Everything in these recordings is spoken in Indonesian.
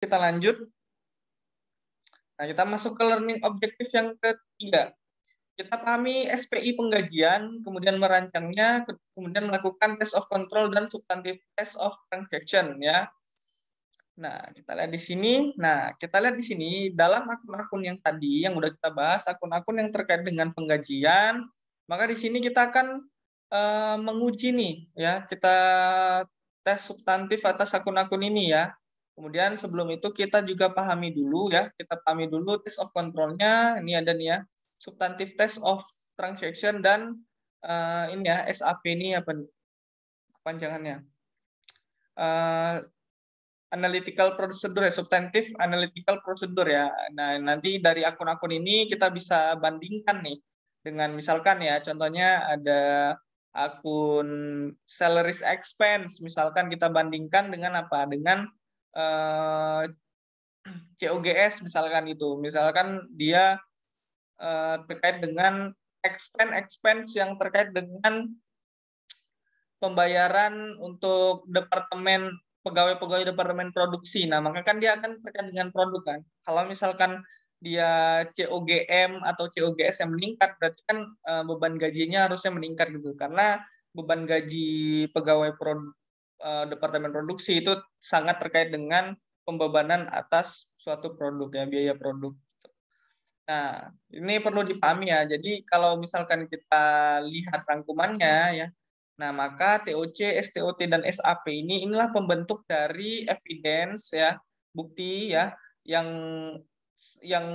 Kita lanjut. Nah, kita masuk ke learning objektif yang ketiga. Kita pahami SPI penggajian, kemudian merancangnya, kemudian melakukan test of control dan substantif test of transaction ya. Nah, kita lihat di sini. Nah, kita lihat di sini dalam akun-akun yang tadi yang udah kita bahas, akun-akun yang terkait dengan penggajian, maka di sini kita akan menguji nih ya, kita tes substantif atas akun-akun ini ya. Kemudian sebelum itu kita juga pahami dulu ya, kita pahami dulu test of control-nya. Ini ada nih ya, substantif test of transaction dan ini ya SAP ini apa kepanjangannya? Analytical procedure ya, substantif analytical procedure ya. Nah, nanti dari akun-akun ini kita bisa bandingkan nih dengan misalkan ya, contohnya ada akun salaries expense, misalkan kita bandingkan dengan apa? Dengan COGS misalkan itu. Misalkan dia terkait dengan expense yang terkait dengan pembayaran untuk pegawai-pegawai departemen produksi. Nah, maka kan dia akan terkait dengan produk kan. Kalau misalkan dia COGM atau COGS yang meningkat, berarti kan beban gajinya harusnya meningkat gitu. Karena beban gaji pegawai departemen produksi itu sangat terkait dengan pembebanan atas suatu produk ya, biaya produk. Nah, ini perlu dipahami ya. Jadi kalau misalkan kita lihat rangkumannya ya, nah maka TOC, STOT dan SAP inilah pembentuk dari evidence ya, bukti ya yang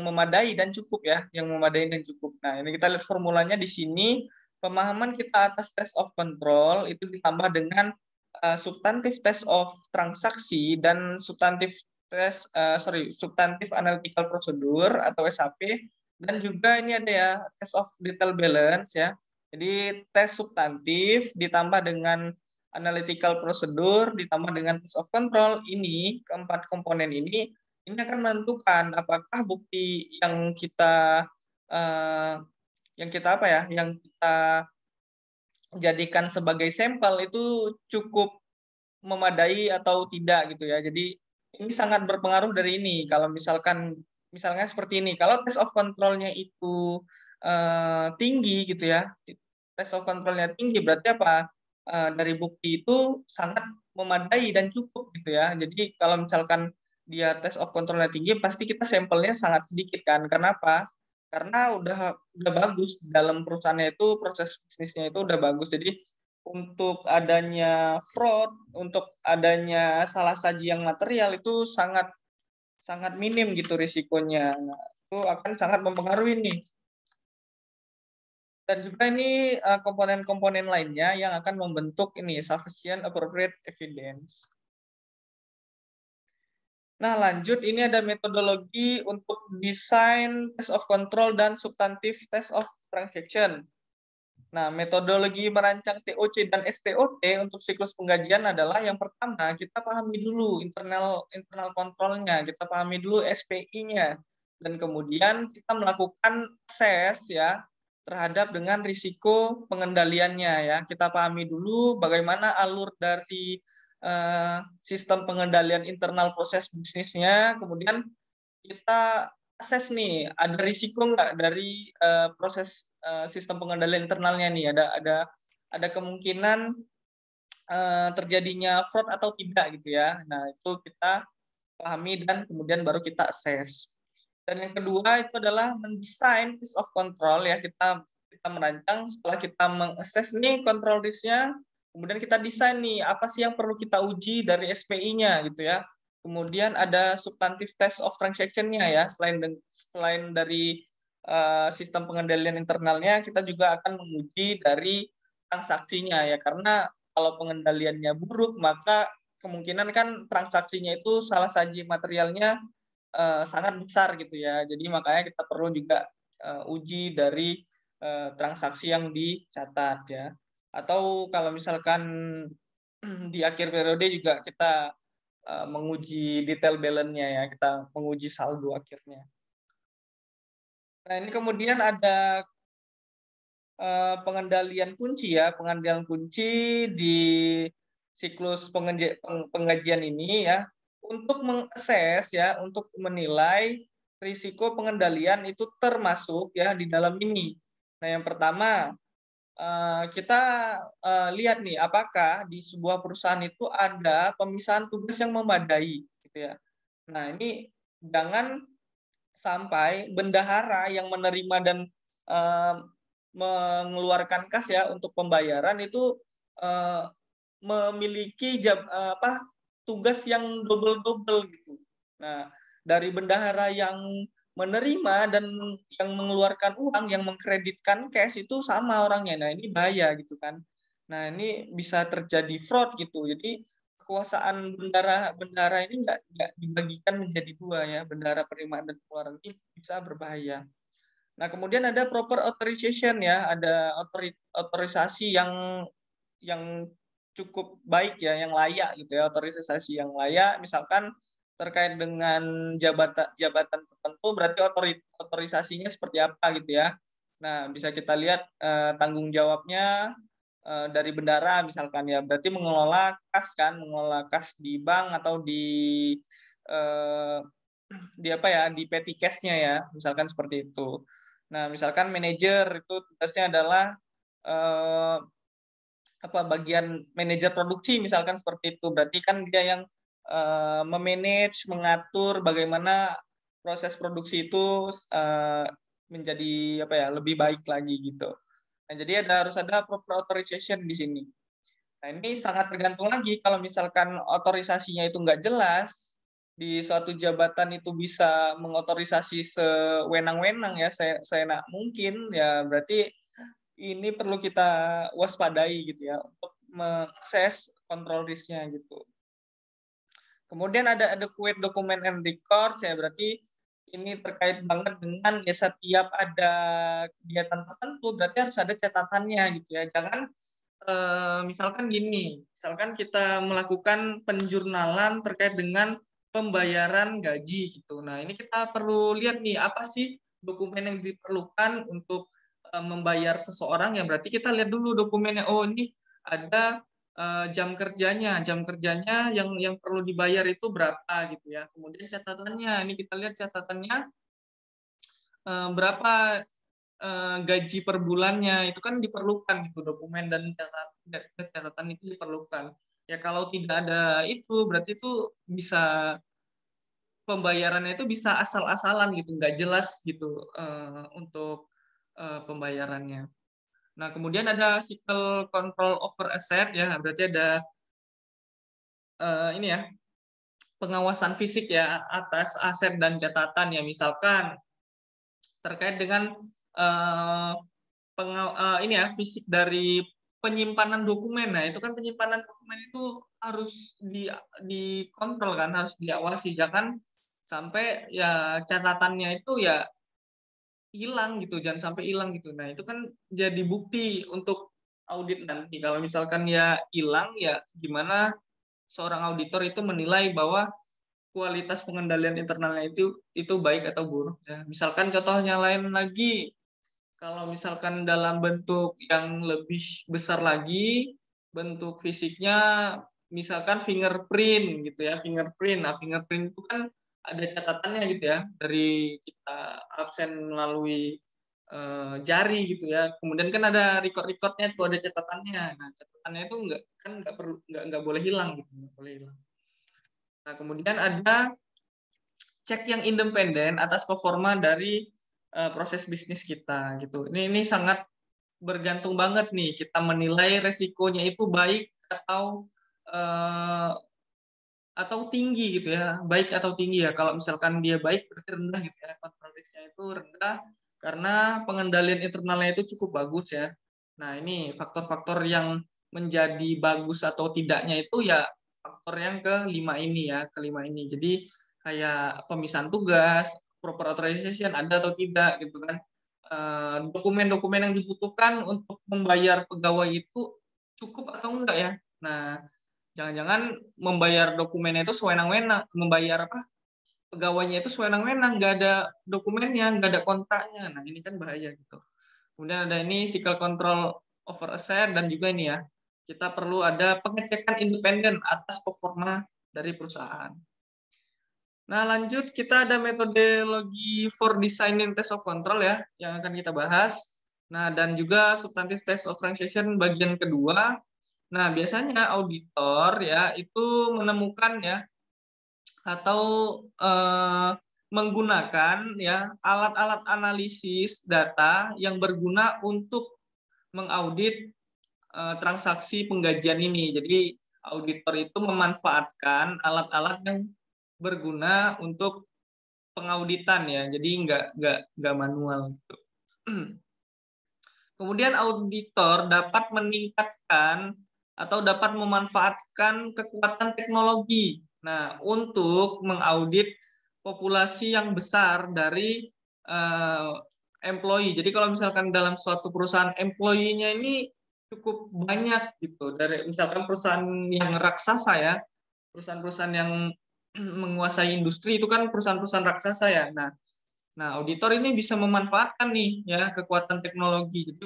memadai dan cukup ya, yang memadai dan cukup. Nah, ini kita lihat formulanya di sini. Pemahaman kita atas test of control itu ditambah dengan substantif test of transaksi dan substantif analytical procedure atau SAP, dan juga ini ada ya test of detail balance ya. Jadi tes substantif ditambah dengan analytical procedure ditambah dengan test of control, ini keempat komponen ini akan menentukan apakah bukti eh, yang kita jadikan sebagai sampel itu cukup memadai atau tidak gitu ya. Jadi ini sangat berpengaruh dari ini. Kalau misalnya seperti ini, kalau test of control-nya itu tinggi gitu ya, test of control-nya tinggi berarti apa? Dari bukti itu sangat memadai dan cukup gitu ya. Jadi kalau misalkan dia test of control-nya tinggi, pasti kita sampelnya sangat sedikit kan. Kenapa? Karena udah bagus dalam perusahaannya itu, proses bisnisnya itu udah bagus. Jadi untuk adanya fraud, untuk adanya salah saji yang material itu sangat sangat minim gitu risikonya. Nah, itu akan sangat mempengaruhi nih. Dan juga ini komponen-komponen lainnya yang akan membentuk ini sufficient appropriate evidence. Nah, lanjut ini ada metodologi untuk desain test of control dan substantif test of transaction. Nah, metodologi merancang TOC dan STOT untuk siklus penggajian adalah yang pertama, kita pahami dulu internal kontrolnya, kita pahami dulu SPI-nya, dan kemudian kita melakukan assess ya terhadap dengan risiko pengendaliannya ya. Kita pahami dulu bagaimana alur dari sistem pengendalian internal proses bisnisnya, kemudian kita assess nih ada risiko nggak dari proses sistem pengendalian internalnya nih, ada kemungkinan terjadinya fraud atau tidak gitu ya. Nah, itu kita pahami dan kemudian baru kita assess. Dan yang kedua itu adalah mendesain risk of control ya, kita merancang setelah kita mengakses nih control risk-nya, kemudian kita desain nih apa sih yang perlu kita uji dari SPI-nya gitu ya. Kemudian ada substantive test of transaction-nya ya, selain dari sistem pengendalian internalnya, kita juga akan menguji dari transaksinya ya, karena kalau pengendaliannya buruk maka kemungkinan kan transaksinya itu salah saji materialnya sangat besar gitu ya. Jadi makanya kita perlu juga uji dari transaksi yang dicatat ya. Atau kalau misalkan di akhir periode juga kita menguji detail balance-nya ya, kita menguji saldo akhirnya. Nah, ini kemudian ada pengendalian kunci ya, pengendalian kunci di siklus penggajian ini ya. untuk mengakses ya, untuk menilai risiko pengendalian itu termasuk ya di dalam ini. Nah, yang pertama kita lihat nih apakah di sebuah perusahaan itu ada pemisahan tugas yang memadai gitu ya. Nah, ini jangan sampai bendahara yang menerima dan eh, mengeluarkan kas ya untuk pembayaran itu eh, memiliki tugas yang double-double gitu. Nah, dari bendahara yang menerima dan yang mengeluarkan uang, yang mengkreditkan cash itu sama orangnya. Nah, ini bahaya gitu kan. Nah, ini bisa terjadi fraud gitu. Jadi kekuasaan bendahara ini nggak dibagikan menjadi dua ya, bendahara penerimaan dan pengeluaran ini bisa berbahaya. Nah, kemudian ada proper authorization ya, ada otorisasi yang cukup baik ya, yang layak gitu ya, otorisasi yang layak. Misalkan terkait dengan jabatan tertentu, berarti otorisasinya seperti apa gitu ya. Nah, bisa kita lihat tanggung jawabnya dari bendara misalkan ya, berarti mengelola kas di bank atau eh, di apa ya, di petty cash-nya ya, misalkan seperti itu. Nah, misalkan manajer itu tugasnya adalah eh, bagian manajer produksi misalkan seperti itu. Berarti kan dia yang memanage, mengatur bagaimana proses produksi itu menjadi apa ya, lebih baik lagi gitu. Nah, jadi harus ada proper authorization di sini. Nah, ini sangat tergantung lagi kalau misalkan otorisasinya itu nggak jelas, di suatu jabatan itu bisa mengotorisasi sewenang-wenang ya, seenak mungkin, ya berarti ini perlu kita waspadai gitu ya, untuk mengakses control risk-nya gitu. Kemudian ada adequate document and records ya, berarti ini terkait banget dengan ya setiap ada kegiatan tertentu berarti harus ada catatannya gitu ya. Jangan misalkan gini, misalkan kita melakukan penjurnalan terkait dengan pembayaran gaji gitu. Nah, ini kita perlu lihat nih apa sih dokumen yang diperlukan untuk membayar seseorang ya. Berarti kita lihat dulu dokumennya. Oh, ini ada jam kerjanya yang perlu dibayar itu berapa gitu ya. Kemudian catatannya, ini kita lihat catatannya berapa gaji per bulannya, itu kan diperlukan gitu, dokumen dan catatan itu diperlukan. Ya kalau tidak ada itu berarti itu bisa pembayarannya itu bisa asal-asalan gitu, nggak jelas gitu untuk pembayarannya. Nah, kemudian ada cycle control over asset ya, berarti ada ini ya, pengawasan fisik ya atas aset dan catatan ya, misalkan terkait dengan uh, ini ya, fisik dari penyimpanan dokumen. Nah, itu kan penyimpanan dokumen itu harus dikontrol kan, harus diawasi. Jangan sampai ya catatannya itu ya hilang gitu, jangan sampai hilang gitu. Nah, itu kan jadi bukti untuk audit nanti. Kalau misalkan ya hilang, ya gimana seorang auditor itu menilai bahwa kualitas pengendalian internalnya itu baik atau buruk ya. Misalkan contohnya lain lagi, kalau misalkan dalam bentuk yang lebih besar lagi, bentuk fisiknya misalkan fingerprint gitu ya, fingerprint. Nah, fingerprint itu kan ada catatannya gitu ya, dari kita absen melalui jari gitu ya. Kemudian kan ada record-recordnya tuh, ada catatannya. Nah, catatannya itu nggak perlu, nggak boleh hilang gitu, nggak boleh hilang. Nah, kemudian ada cek yang independen atas performa dari proses bisnis kita gitu. Ini sangat bergantung banget nih kita menilai resikonya itu baik eh, atau tinggi gitu ya, baik atau tinggi ya. Kalau misalkan dia baik berarti rendah gitu ya, control risk-nya itu rendah karena pengendalian internalnya itu cukup bagus ya. Nah, ini faktor-faktor yang menjadi bagus atau tidaknya itu ya faktor yang kelima ini ya, kelima ini. Jadi kayak pemisahan tugas, proper authorization ada atau tidak gitu kan. Dokumen-dokumen yang dibutuhkan untuk membayar pegawai itu cukup atau enggak ya. Nah, jangan-jangan membayar dokumennya itu sewenang-wenang, membayar apa pegawainya itu sewenang-wenang, nggak ada dokumennya, nggak ada kontraknya. Nah, ini kan bahaya gitu. Kemudian ada ini cycle control over asset, dan juga ini ya, kita perlu ada pengecekan independen atas performa dari perusahaan. Nah, lanjut kita ada metodologi for designing test of control ya, yang akan kita bahas. Nah, dan juga substantive test of translation bagian kedua. Nah, biasanya auditor ya itu menemukan ya atau menggunakan ya alat-alat analisis data yang berguna untuk mengaudit transaksi penggajian ini. Jadi auditor itu memanfaatkan alat-alat yang berguna untuk pengauditan ya. Jadi nggak manual gitu. Kemudian auditor dapat meningkatkan atau dapat memanfaatkan kekuatan teknologi. Nah, untuk mengaudit populasi yang besar dari employee. Jadi kalau misalkan dalam suatu perusahaan employee-nya ini cukup banyak gitu. Dari misalkan perusahaan yang raksasa ya, perusahaan-perusahaan yang menguasai industri itu kan perusahaan-perusahaan raksasa ya. Nah, auditor ini bisa memanfaatkan nih ya kekuatan teknologi, jadi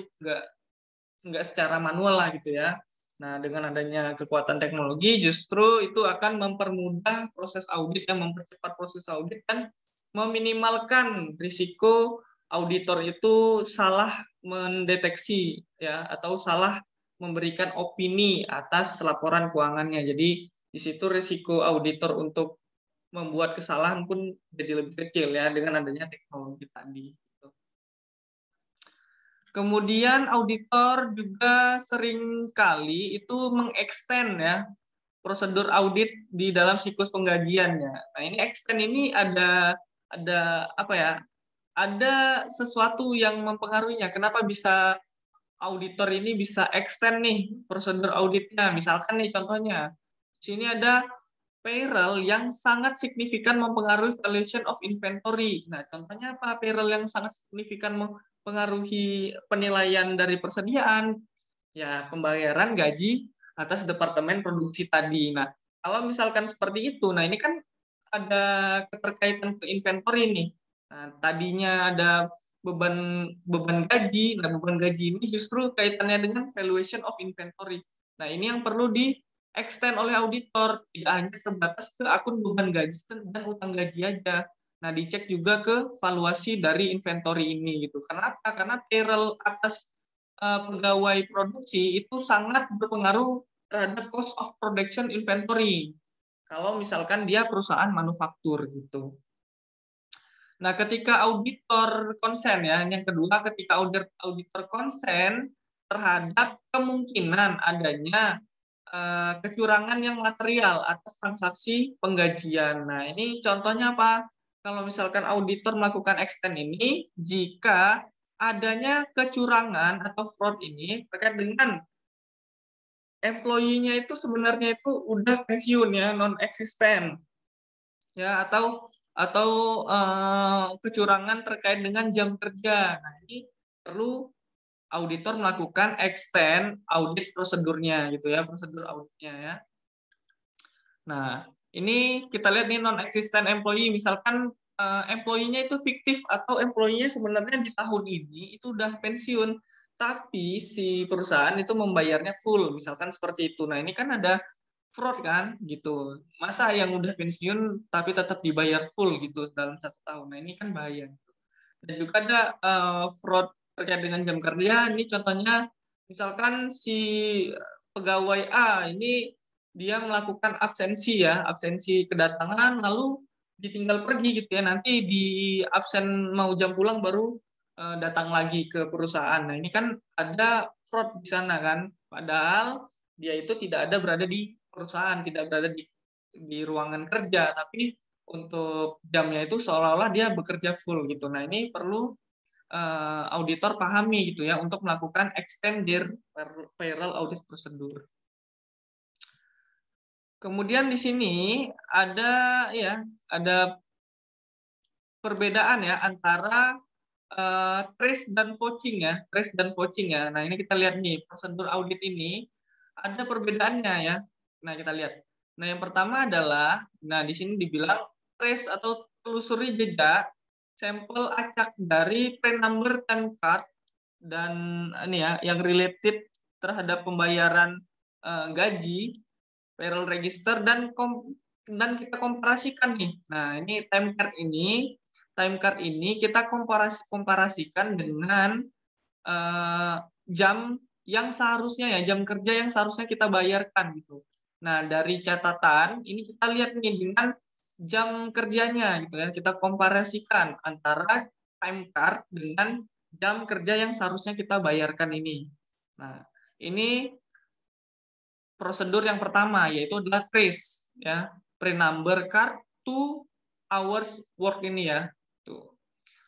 nggak secara manual lah gitu ya. Nah, dengan adanya kekuatan teknologi justru itu akan mempermudah proses audit dan mempercepat proses audit dan meminimalkan risiko auditor itu salah mendeteksi ya atau salah memberikan opini atas laporan keuangannya. Jadi di situ risiko auditor untuk membuat kesalahan pun jadi lebih kecil ya dengan adanya teknologi tadi. Kemudian auditor juga sering kali itu mengextend ya prosedur audit di dalam siklus penggajiannya. Nah, ini extend ini ada apa ya? Ada sesuatu yang mempengaruhinya. Kenapa bisa auditor ini bisa extend nih prosedur auditnya? Misalkan nih contohnya, di sini ada payroll yang sangat signifikan mempengaruhi valuation of inventory. Nah, contohnya apa? Payroll yang sangat signifikan mempengaruhi penilaian dari persediaan, ya pembayaran gaji atas departemen produksi tadi. Nah, kalau misalkan seperti itu, nah ini kan ada keterkaitan ke inventory nih. Nah, tadinya ada beban beban gaji. Nah, beban gaji ini justru kaitannya dengan valuation of inventory. Nah, ini yang perlu di extend oleh auditor, tidak hanya terbatas ke akun beban gaji dan utang gaji aja. Nah, dicek juga ke valuasi dari inventory ini gitu. Kenapa? Karena payroll atas pegawai produksi itu sangat berpengaruh terhadap cost of production inventory. Kalau misalkan dia perusahaan manufaktur gitu. Nah, ketika auditor konsen ya, yang kedua ketika auditor konsen terhadap kemungkinan adanya kecurangan yang material atas transaksi penggajian. Nah, ini contohnya apa? Kalau misalkan auditor melakukan extend ini, jika adanya kecurangan atau fraud ini terkait dengan employee-nya itu sebenarnya itu udah pensiun ya, non eksisten ya atau kecurangan terkait dengan jam kerja. Nah, ini perlu auditor melakukan extend audit prosedurnya gitu ya, prosedur auditnya ya. Nah, ini kita lihat nih non-existent employee, misalkan employee-nya itu fiktif atau employee-nya sebenarnya di tahun ini itu udah pensiun, tapi si perusahaan itu membayarnya full, misalkan seperti itu. Nah, ini kan ada fraud kan gitu. Masa yang udah pensiun tapi tetap dibayar full gitu dalam 1 tahun. Nah, ini kan bahaya. Dan juga ada fraud terkait dengan jam kerja. Ini contohnya misalkan si pegawai A ini dia melakukan absensi ya, absensi kedatangan lalu ditinggal pergi gitu ya. Nanti di absen mau jam pulang baru datang lagi ke perusahaan. Nah, ini kan ada fraud di sana kan. Padahal dia itu tidak ada berada di perusahaan, tidak berada di ruangan kerja, tapi untuk jamnya itu seolah-olah dia bekerja full gitu. Nah, ini perlu auditor pahami gitu ya untuk melakukan extended payroll audit prosedur. Kemudian di sini ada perbedaan ya antara trace dan vouching ya, trace dan vouching ya. Nah, ini kita lihat nih prosedur audit ini ada perbedaannya ya. Nah, kita lihat. Nah, yang pertama adalah nah di sini dibilang trace atau telusuri jejak sampel acak dari print number time card dan ini ya yang related terhadap pembayaran gaji, payroll register dan dan kita komparasikan nih. Nah, ini time card ini kita komparasikan dengan jam yang seharusnya ya, jam kerja yang seharusnya kita bayarkan gitu. Nah, dari catatan ini kita lihat nih dengan jam kerjanya gitu ya. Kita komparasikan antara time card dengan jam kerja yang seharusnya kita bayarkan ini. Nah, ini prosedur yang pertama yaitu adalah trace ya, pre-number card to hours work ini ya. Tuh.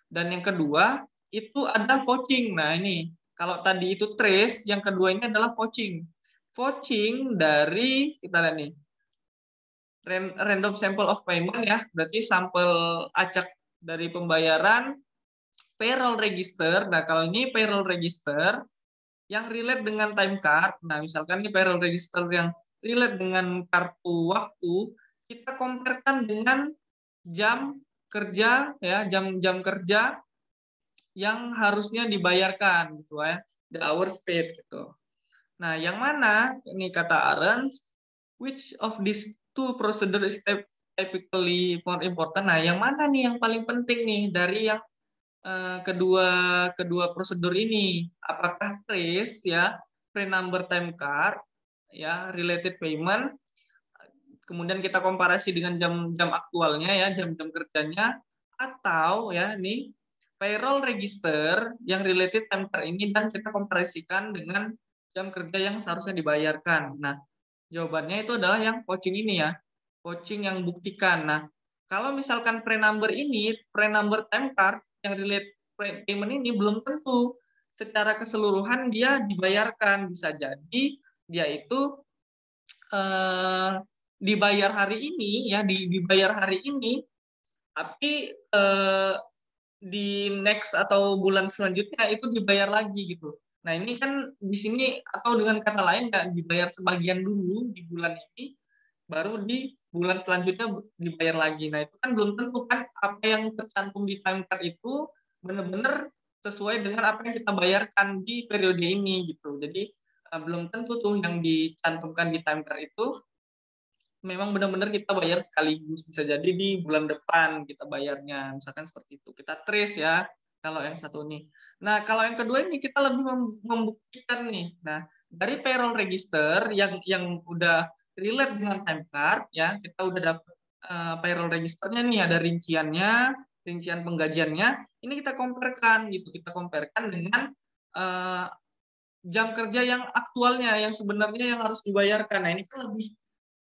Dan yang kedua itu ada vouching. Nah, ini kalau tadi itu trace, yang kedua ini adalah vouching. Vouching dari kita lihat nih. Random sample of payment ya, berarti sampel acak dari pembayaran payroll register. Nah, kalau ini payroll register yang relate dengan time card. Nah, misalkan ini payroll register yang relate dengan kartu waktu, kita comparekan dengan jam kerja ya, jam-jam kerja yang harusnya dibayarkan gitu ya, the hours paid gitu. Nah, yang mana ini kata Arens, which of these two procedure is typically more important? Nah, yang mana nih yang paling penting nih dari yang kedua prosedur ini? Apakah trace ya, pre-number time card ya, related payment, kemudian kita komparasi dengan jam-jam aktualnya ya, jam-jam kerjanya, atau ya ini payroll register yang related time card ini dan kita komparasikan dengan jam kerja yang seharusnya dibayarkan. Nah, jawabannya itu adalah yang vouching ini ya, vouching yang buktikan. Nah, kalau misalkan pre-number ini, pre-number time card yang relate payment ini belum tentu secara keseluruhan dia dibayarkan. Bisa jadi dia itu dibayar hari ini ya, dibayar hari ini, tapi di next atau bulan selanjutnya itu dibayar lagi gitu. Nah, ini kan di sini atau dengan kata lain nggak dibayar sebagian dulu di bulan ini, baru di bulan selanjutnya dibayar lagi. Nah, itu kan belum tentu kan apa yang tercantum di time card itu benar-benar sesuai dengan apa yang kita bayarkan di periode ini gitu. Jadi belum tentu tuh yang dicantumkan di time card itu memang benar-benar kita bayar sekaligus, bisa jadi di bulan depan kita bayarnya, misalkan seperti itu. Kita trace ya kalau yang satu ini. Nah, kalau yang kedua ini kita lebih membuktikan nih. Nah, dari payroll register yang udah relate dengan time card ya, kita udah dapat payroll registernya nih, ada rinciannya, rincian penggajiannya. Ini kita comparekan gitu, kita comparekan dengan jam kerja yang aktualnya, yang sebenarnya yang harus dibayarkan. Nah, ini kan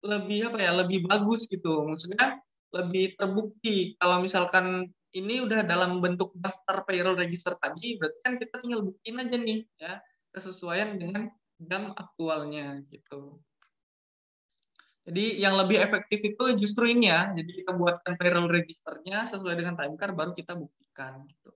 lebih apa ya, lebih bagus gitu, maksudnya lebih terbukti. Kalau misalkan ini udah dalam bentuk daftar payroll register tadi, berarti kan kita tinggal buktiin aja nih ya kesesuaian dengan jam aktualnya gitu. Jadi yang lebih efektif itu justru ini ya, jadi kita buatkan payroll registernya sesuai dengan time card baru kita buktikan gitu.